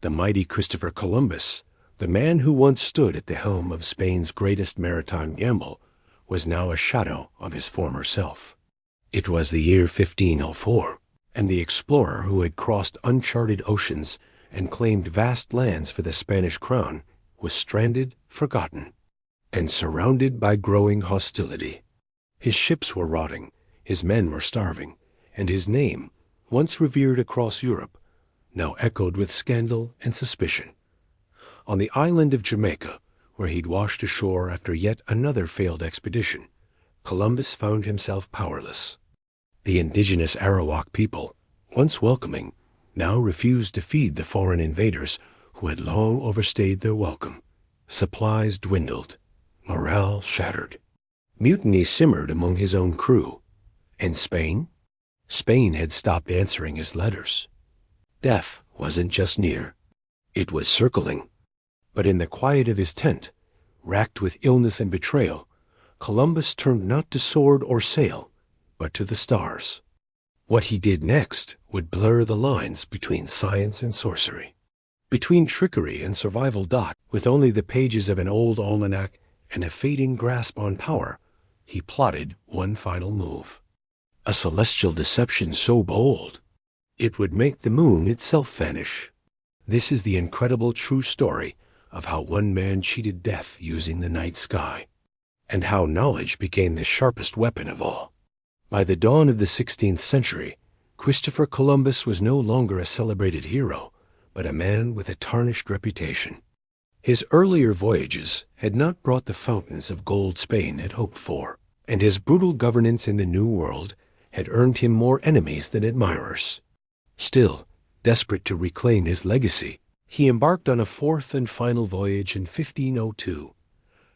The mighty Christopher Columbus, the man who once stood at the helm of Spain's greatest maritime gamble, was now a shadow of his former self. It was the year 1504, and the explorer who had crossed uncharted oceans and claimed vast lands for the Spanish crown was stranded, forgotten, and surrounded by growing hostility. His ships were rotting, his men were starving, and his name, once revered across Europe, now echoed with scandal and suspicion. On the island of Jamaica, where he'd washed ashore after yet another failed expedition, Columbus found himself powerless. The indigenous Arawak people, once welcoming, now refused to feed the foreign invaders who had long overstayed their welcome. Supplies dwindled, morale shattered. Mutiny simmered among his own crew. And Spain? Spain had stopped answering his letters. Death wasn't just near. It was circling. But in the quiet of his tent, racked with illness and betrayal, Columbus turned not to sword or sail, but to the stars. What he did next would blur the lines between science and sorcery, between trickery and survival. With only the pages of an old almanac and a fading grasp on power, he plotted one final move. A celestial deception so bold, it would make the moon itself vanish. This is the incredible true story of how one man cheated death using the night sky, and how knowledge became the sharpest weapon of all. By the dawn of the 16th century, Christopher Columbus was no longer a celebrated hero, but a man with a tarnished reputation. His earlier voyages had not brought the fountains of gold Spain had hoped for, and his brutal governance in the New World had earned him more enemies than admirers. Still, desperate to reclaim his legacy, he embarked on a fourth and final voyage in 1502,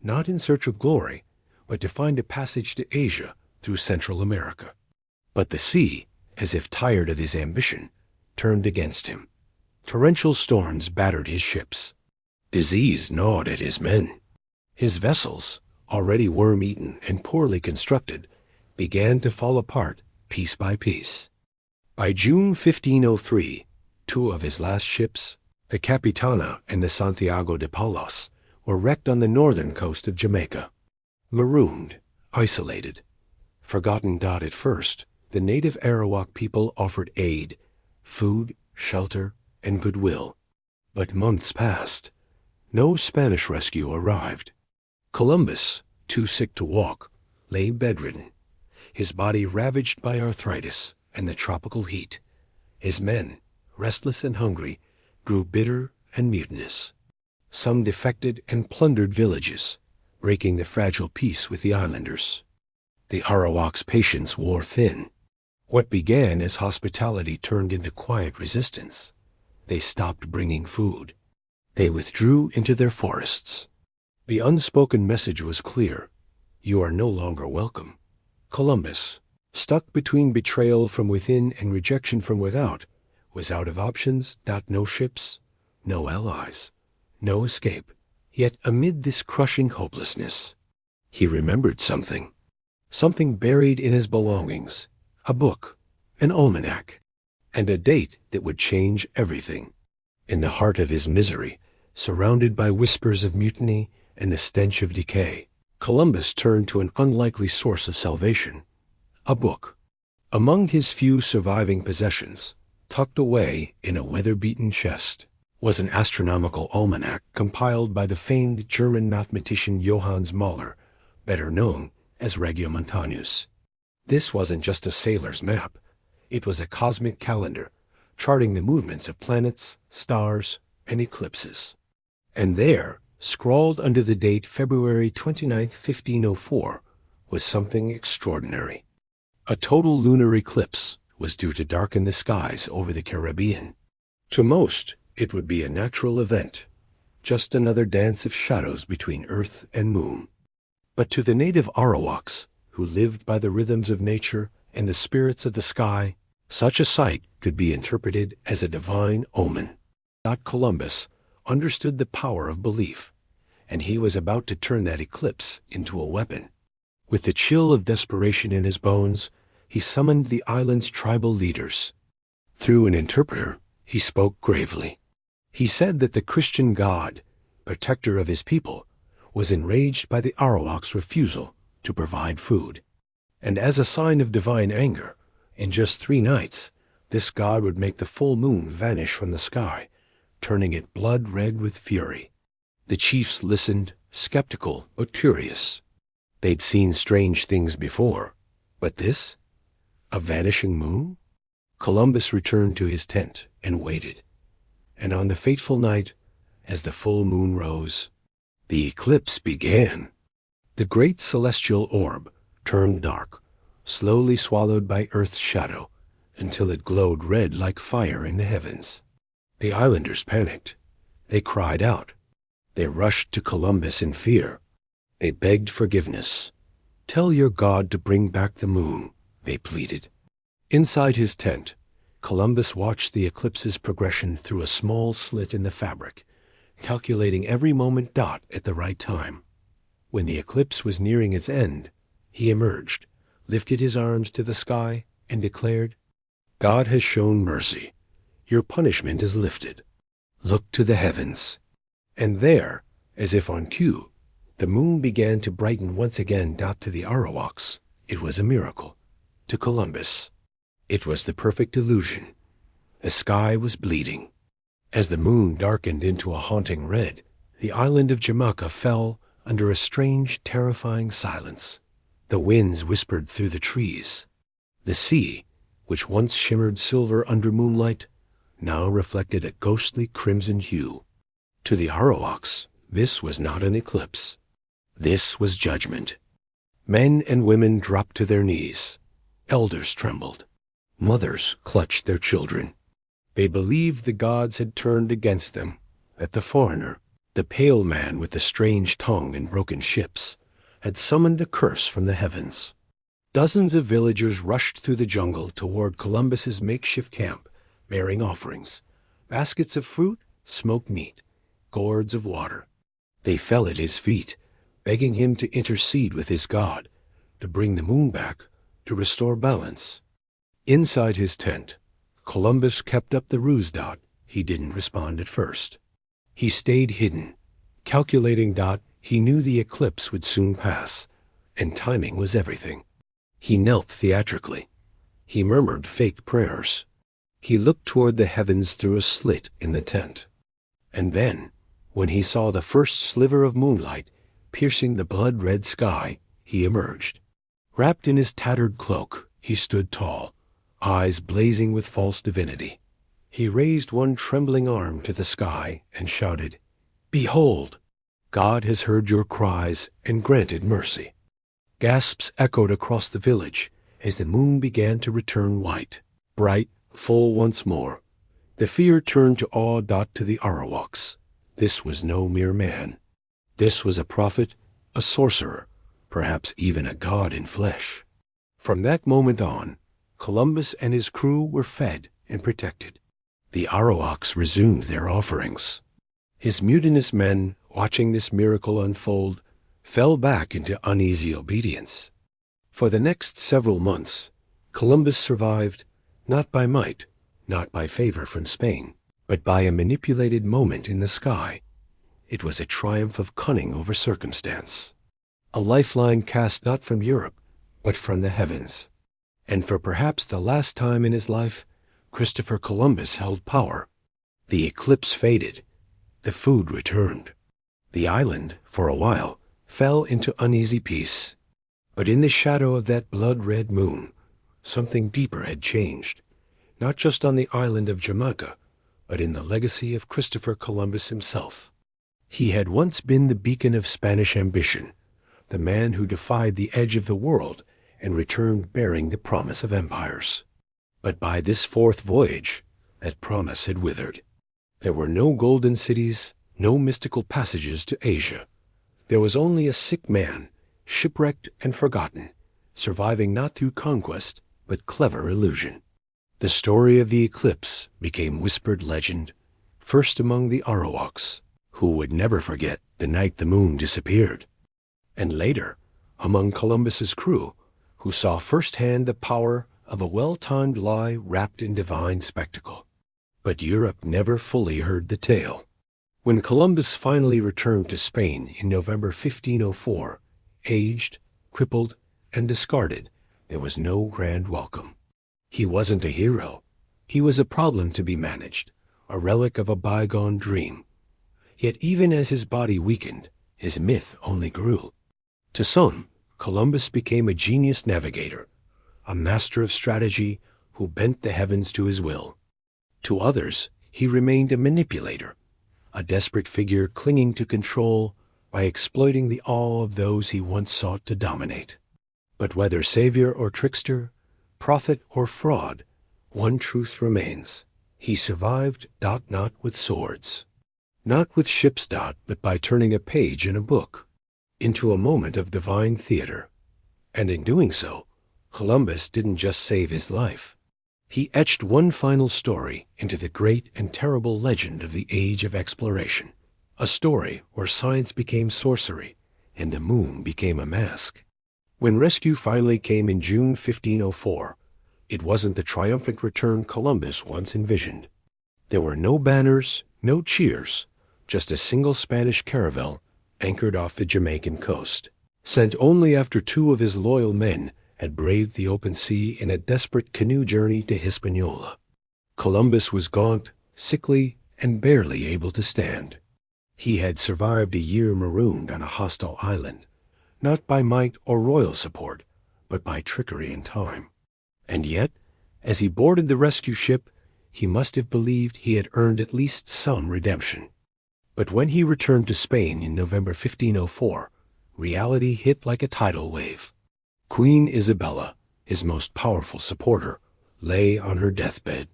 not in search of glory, but to find a passage to Asia through Central America. But the sea, as if tired of his ambition, turned against him. Torrential storms battered his ships. Disease gnawed at his men. His vessels, already worm-eaten and poorly constructed, began to fall apart piece by piece. By June 1503, two of his last ships, the Capitana and the Santiago de Palos, were wrecked on the northern coast of Jamaica. Marooned, isolated, forgotten. At first, the native Arawak people offered aid, food, shelter, and goodwill. But months passed. No Spanish rescue arrived. Columbus, too sick to walk, lay bedridden, his body ravaged by arthritis and the tropical heat. His men, restless and hungry, grew bitter and mutinous. Some defected and plundered villages, breaking the fragile peace with the islanders. The Arawak's patience wore thin. What began as hospitality turned into quiet resistance. They stopped bringing food. They withdrew into their forests. The unspoken message was clear. You are no longer welcome. Columbus, stuck between betrayal from within and rejection from without, was out of options. No ships, no allies, no escape. Yet amid this crushing hopelessness, he remembered something. Something buried in his belongings. A book, an almanac, and a date that would change everything. In the heart of his misery, surrounded by whispers of mutiny and the stench of decay, Columbus turned to an unlikely source of salvation, a book. Among his few surviving possessions, tucked away in a weather-beaten chest, was an astronomical almanac compiled by the famed German mathematician Johannes Müller, better known as Regiomontanus. This wasn't just a sailor's map. It was a cosmic calendar, charting the movements of planets, stars, and eclipses. And there, scrawled under the date February 29, 1504, was something extraordinary. A total lunar eclipse was due to darken the skies over the Caribbean. To most, it would be a natural event, just another dance of shadows between Earth and Moon. But to the native Arawaks, who lived by the rhythms of nature and the spirits of the sky, such a sight could be interpreted as a divine omen. Columbus understood the power of belief, and he was about to turn that eclipse into a weapon. With the chill of desperation in his bones, he summoned the island's tribal leaders. Through an interpreter, he spoke gravely. He said that the Christian God, protector of his people, was enraged by the Arawak's refusal to provide food. And as a sign of divine anger, in just 3 nights, this god would make the full moon vanish from the sky, turning it blood red with fury. The chiefs listened, skeptical but curious. They'd seen strange things before, but this? A vanishing moon? Columbus returned to his tent and waited. And on the fateful night, as the full moon rose, the eclipse began. The great celestial orb turned dark, slowly swallowed by Earth's shadow, until it glowed red like fire in the heavens. The islanders panicked. They cried out. They rushed to Columbus in fear. They begged forgiveness. "Tell your God to bring back the moon," they pleaded. Inside his tent, Columbus watched the eclipse's progression through a small slit in the fabric, calculating every moment dot at the right time. When the eclipse was nearing its end, he emerged, lifted his arms to the sky, and declared, "God has shown mercy. Your punishment is lifted. Look to the heavens." And there, as if on cue, the moon began to brighten once again. To the Arawaks, it was a miracle. To Columbus, it was the perfect illusion. The sky was bleeding. As the moon darkened into a haunting red, the island of Jamaica fell under a strange, terrifying silence. The winds whispered through the trees. The sea, which once shimmered silver under moonlight, now reflected a ghostly crimson hue. To the Arawaks, this was not an eclipse. This was judgment. Men and women dropped to their knees. Elders trembled. Mothers clutched their children. They believed the gods had turned against them, that the foreigner, the pale man with the strange tongue and broken ships, had summoned a curse from the heavens. Dozens of villagers rushed through the jungle toward Columbus's makeshift camp, bearing offerings, baskets of fruit, smoked meat, gourds of water. They fell at his feet, begging him to intercede with his God, to bring the moon back, to restore balance. Inside his tent, Columbus kept up the ruse. He didn't respond at first. He stayed hidden, calculating. He knew the eclipse would soon pass, and timing was everything. He knelt theatrically. He murmured fake prayers. He looked toward the heavens through a slit in the tent. And then, when he saw the first sliver of moonlight piercing the blood-red sky, he emerged. Wrapped in his tattered cloak, he stood tall, eyes blazing with false divinity. He raised one trembling arm to the sky and shouted, "Behold, God has heard your cries and granted mercy." Gasps echoed across the village as the moon began to return white, bright, full once more. The fear turned to awe. To the Arawaks, this was no mere man. This was a prophet, a sorcerer, perhaps even a god in flesh. From that moment on, Columbus and his crew were fed and protected. The Arawaks resumed their offerings. His mutinous men, watching this miracle unfold, fell back into uneasy obedience. For the next several months, Columbus survived, not by might, not by favor from Spain, but by a manipulated moment in the sky. It was a triumph of cunning over circumstance. A lifeline cast not from Europe, but from the heavens. And for perhaps the last time in his life, Christopher Columbus held power. The eclipse faded. The food returned. The island, for a while, fell into uneasy peace. But in the shadow of that blood-red moon, something deeper had changed, not just on the island of Jamaica, but in the legacy of Christopher Columbus himself. He had once been the beacon of Spanish ambition, the man who defied the edge of the world and returned bearing the promise of empires. But by this fourth voyage, that promise had withered. There were no golden cities, no mystical passages to Asia. There was only a sick man, shipwrecked and forgotten, surviving not through conquest, but clever illusion. The story of the eclipse became whispered legend, first among the Arawaks, who would never forget the night the moon disappeared, and later among Columbus's crew, who saw firsthand the power of a well-timed lie wrapped in divine spectacle. But Europe never fully heard the tale. When Columbus finally returned to Spain in November 1504, aged, crippled, and discarded, there was no grand welcome. He wasn't a hero. He was a problem to be managed, a relic of a bygone dream. Yet even as his body weakened, his myth only grew. To some, Columbus became a genius navigator, a master of strategy who bent the heavens to his will. To others, he remained a manipulator, a desperate figure clinging to control by exploiting the awe of those he once sought to dominate. But whether savior or trickster, prophet or fraud, one truth remains. He survived not with swords, not with ship's dot, but by turning a page in a book into a moment of divine theater. And in doing so, Columbus didn't just save his life. He etched one final story into the great and terrible legend of the age of exploration, a story where science became sorcery and the moon became a mask. When rescue finally came in June 1504, it wasn't the triumphant return Columbus once envisioned. There were no banners, no cheers, just a single Spanish caravel anchored off the Jamaican coast, sent only after two of his loyal men had braved the open sea in a desperate canoe journey to Hispaniola. Columbus was gaunt, sickly, and barely able to stand. He had survived a year marooned on a hostile island, not by might or royal support, but by trickery and time. And yet, as he boarded the rescue ship, he must have believed he had earned at least some redemption. But when he returned to Spain in November 1504, reality hit like a tidal wave. Queen Isabella, his most powerful supporter, lay on her deathbed.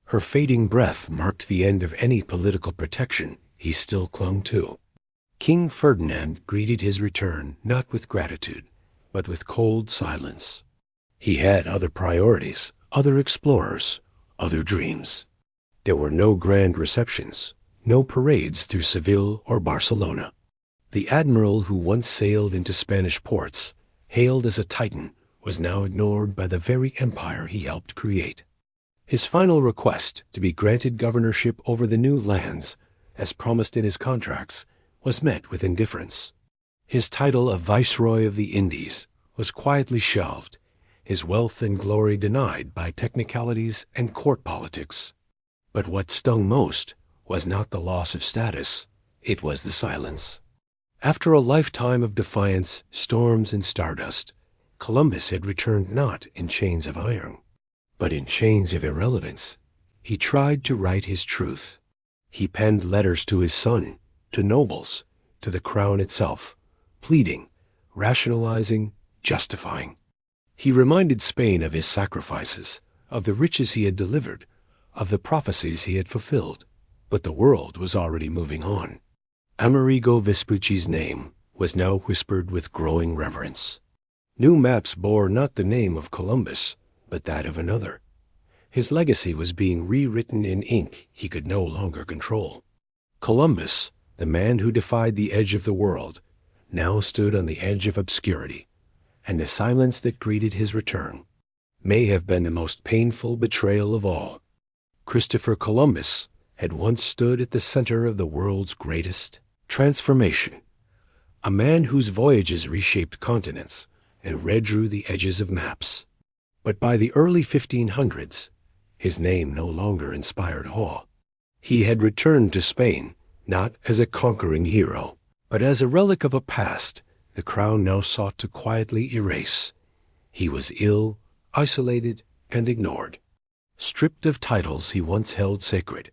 Her fading breath marked the end of any political protection he still clung to. King Ferdinand greeted his return not with gratitude, but with cold silence. He had other priorities, other explorers, other dreams. There were no grand receptions, no parades through Seville or Barcelona. The admiral who once sailed into Spanish ports, hailed as a titan, was now ignored by the very empire he helped create. His final request to be granted governorship over the new lands, as promised in his contracts, was met with indifference. His title of Viceroy of the Indies was quietly shelved, his wealth and glory denied by technicalities and court politics. But what stung most was not the loss of status, it was the silence. After a lifetime of defiance, storms, and stardust, Columbus had returned not in chains of iron, but in chains of irrelevance. He tried to write his truth. He penned letters to his son, to nobles, to the crown itself, pleading, rationalizing, justifying. He reminded Spain of his sacrifices, of the riches he had delivered, of the prophecies he had fulfilled. But the world was already moving on. Amerigo Vespucci's name was now whispered with growing reverence. New maps bore not the name of Columbus, but that of another. His legacy was being rewritten in ink he could no longer control. Columbus, the man who defied the edge of the world, now stood on the edge of obscurity, and the silence that greeted his return may have been the most painful betrayal of all. Christopher Columbus had once stood at the center of the world's greatest transformation, a man whose voyages reshaped continents and redrew the edges of maps. But by the early 1500s, his name no longer inspired awe. He had returned to Spain, not as a conquering hero, but as a relic of a past the crown now sought to quietly erase. He was ill, isolated, and ignored. Stripped of titles he once held sacred,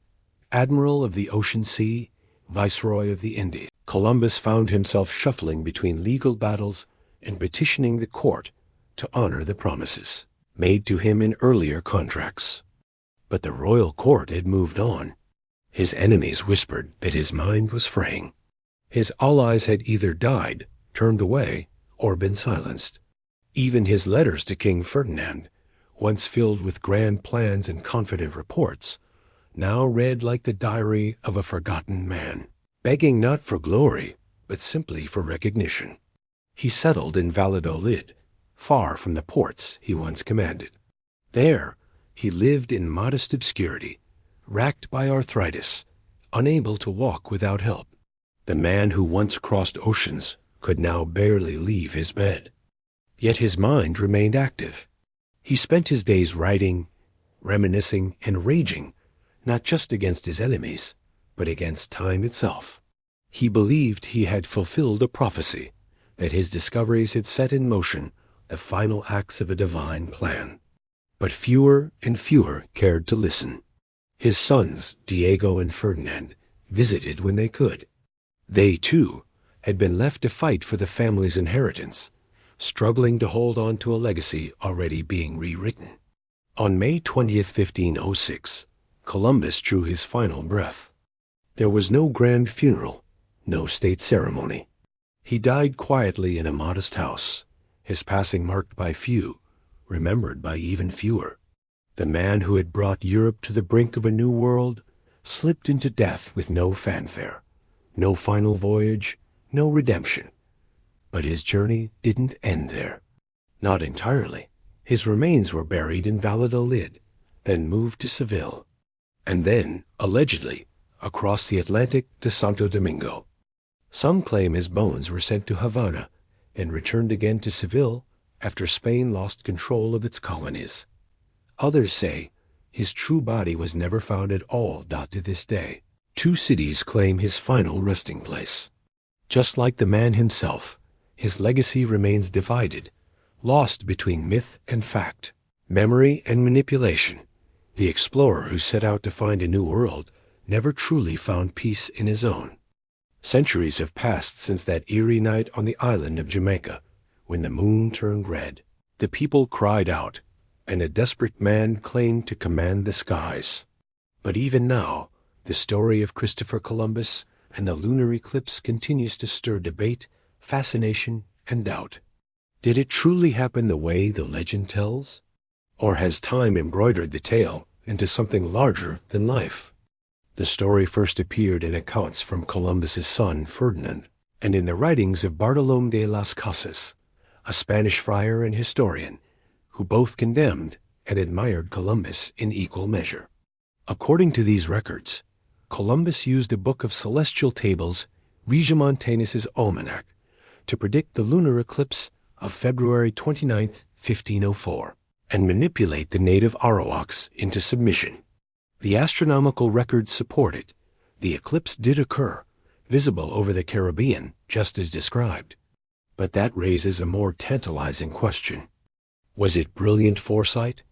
Admiral of the Ocean Sea, Viceroy of the Indies, Columbus found himself shuffling between legal battles and petitioning the court to honor the promises made to him in earlier contracts. But the royal court had moved on. His enemies whispered that his mind was fraying. His allies had either died, turned away, or been silenced. Even his letters to King Ferdinand, once filled with grand plans and confident reports, now read like the diary of a forgotten man, begging not for glory, but simply for recognition. He settled in Valladolid, far from the ports he once commanded. There, he lived in modest obscurity, racked by arthritis, unable to walk without help. The man who once crossed oceans could now barely leave his bed. Yet his mind remained active. He spent his days writing, reminiscing, and raging, not just against his enemies, but against time itself. He believed he had fulfilled a prophecy, that his discoveries had set in motion the final acts of a divine plan. But fewer and fewer cared to listen. His sons, Diego and Ferdinand, visited when they could. They, too, had been left to fight for the family's inheritance, struggling to hold on to a legacy already being rewritten. On May 20th, 1506, Columbus drew his final breath. There was no grand funeral, no state ceremony. He died quietly in a modest house, his passing marked by few, remembered by even fewer. The man who had brought Europe to the brink of a new world slipped into death with no fanfare, no final voyage, no redemption. But his journey didn't end there. Not entirely. His remains were buried in Valladolid, then moved to Seville, and then, allegedly, across the Atlantic to Santo Domingo. Some claim his bones were sent to Havana and returned again to Seville after Spain lost control of its colonies. Others say his true body was never found at all. To this day, 2 cities claim his final resting place. Just like the man himself, his legacy remains divided, lost between myth and fact, memory and manipulation. The explorer who set out to find a new world never truly found peace in his own. Centuries have passed since that eerie night on the island of Jamaica, when the moon turned red. The people cried out, and a desperate man claimed to command the skies. But even now, the story of Christopher Columbus and the lunar eclipse continues to stir debate, fascination, and doubt. Did it truly happen the way the legend tells? Or has time embroidered the tale into something larger than life? The story first appeared in accounts from Columbus's son, Ferdinand, and in the writings of Bartolomé de las Casas, a Spanish friar and historian, who both condemned and admired Columbus in equal measure. According to these records, Columbus used a book of celestial tables, Regiomontanus's almanac, to predict the lunar eclipse of February 29, 1504, and manipulate the native Arawaks into submission. The astronomical records support it. The eclipse did occur, visible over the Caribbean, just as described. But that raises a more tantalizing question. Was it brilliant foresight,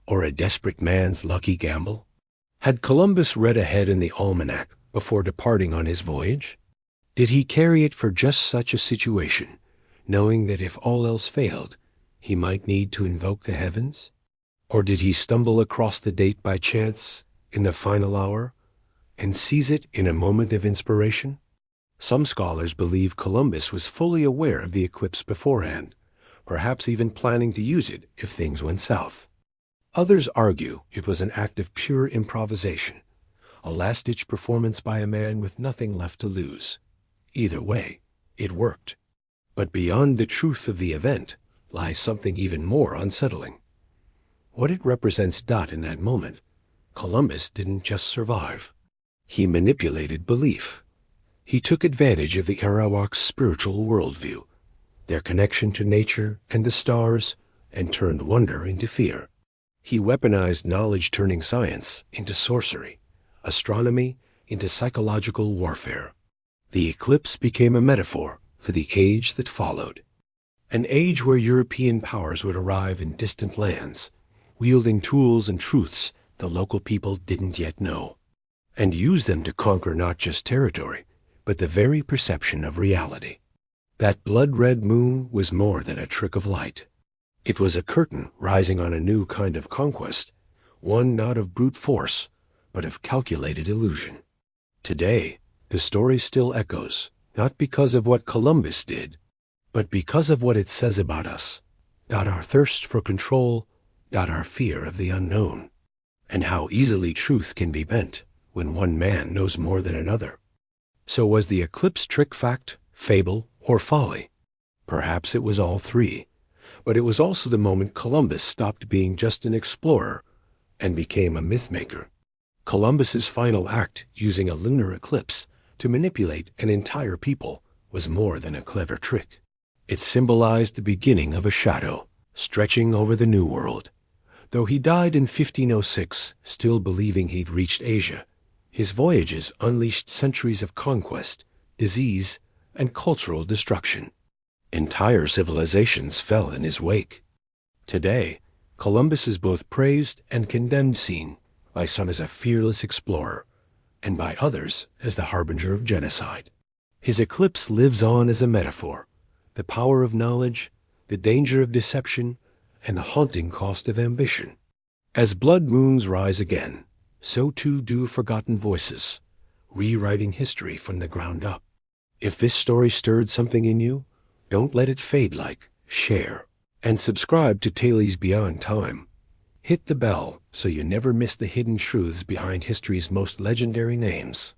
or a desperate man's lucky gamble? Had Columbus read ahead in the almanac before departing on his voyage? Did he carry it for just such a situation, knowing that if all else failed, he might need to invoke the heavens? Or did he stumble across the date by chance in the final hour and seize it in a moment of inspiration? Some scholars believe Columbus was fully aware of the eclipse beforehand, perhaps even planning to use it if things went south. Others argue it was an act of pure improvisation, a last-ditch performance by a man with nothing left to lose. Either way, it worked. But beyond the truth of the event lies something even more unsettling. What it represents. In that moment, Columbus didn't just survive. He manipulated belief. He took advantage of the Arawaks' spiritual worldview, their connection to nature and the stars, and turned wonder into fear. He weaponized knowledge, turning science into sorcery, astronomy into psychological warfare. The eclipse became a metaphor for the age that followed, an age where European powers would arrive in distant lands, wielding tools and truths the local people didn't yet know, and use them to conquer not just territory, but the very perception of reality. That blood-red moon was more than a trick of light. It was a curtain rising on a new kind of conquest, one not of brute force, but of calculated illusion. Today, the story still echoes, not because of what Columbus did, but because of what it says about us, our thirst for control, our fear of the unknown, and how easily truth can be bent when one man knows more than another. So was the eclipse trick fact, fable, or folly? Perhaps it was all three, but it was also the moment Columbus stopped being just an explorer and became a mythmaker. Columbus's final act, using a lunar eclipse to manipulate an entire people, was more than a clever trick. It symbolized the beginning of a shadow, stretching over the New World. Though he died in 1506, still believing he'd reached Asia, his voyages unleashed centuries of conquest, disease, and cultural destruction. Entire civilizations fell in his wake. Today, Columbus is both praised and condemned, seen by some as a fearless explorer, and by others as the harbinger of genocide. His eclipse lives on as a metaphor, the power of knowledge, the danger of deception, and the haunting cost of ambition. As blood moons rise again, so too do forgotten voices, rewriting history from the ground up. If this story stirred something in you, don't let it fade. Like, share, and subscribe to Tales Beyond Time. Hit the bell so you never miss the hidden truths behind history's most legendary names.